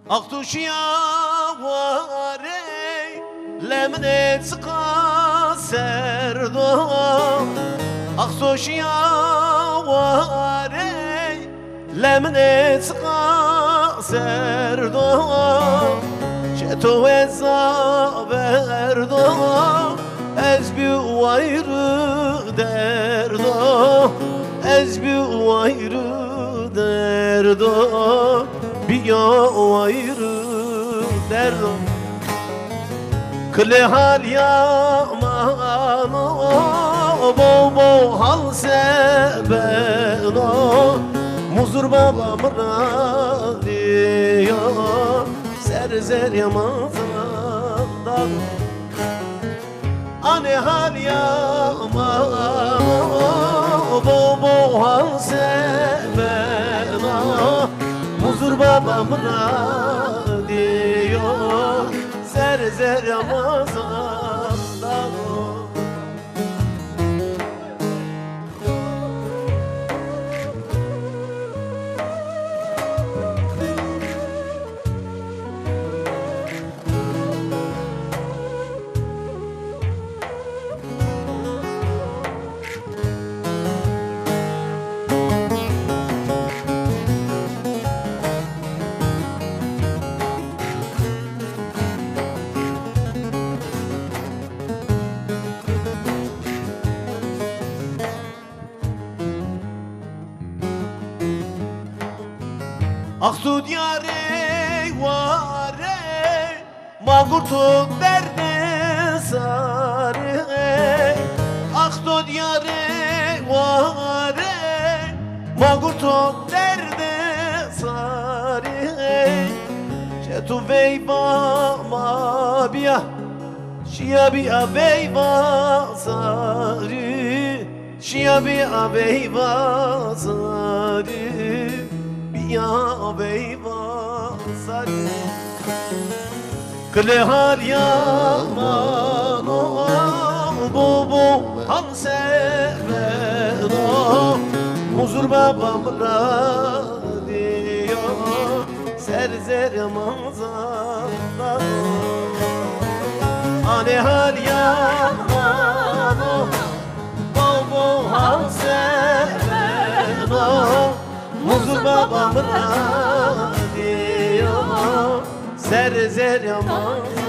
Aktuşya vare lemne çıka serdo Aktuşya vare lemne çıka serdo Çeto ezza verdo Ez bir ayrı derdo Ez bir ayrı derdo Bir ayrı derdo Kıle hal yaman Bo bo hal sebeno Muzur babam radyo Serzer yamazdan Ane hal yaman Bo bo hal sebeno Muzur babam radyo Serzer yamazdan Aksu diyare vare Mağurtu derde sare Aksu diyare vare Mağurtu derde sare Çetu veyva mabiya Şia biya veyva sari Şia biya veyva sari Ya beyva sari Kıle hal yaman Bu hal seveno Muzur babam radyo Serzer yamazdan Ane hal yaman Bu hal seveno Muzur babam radyo Serzer yamaz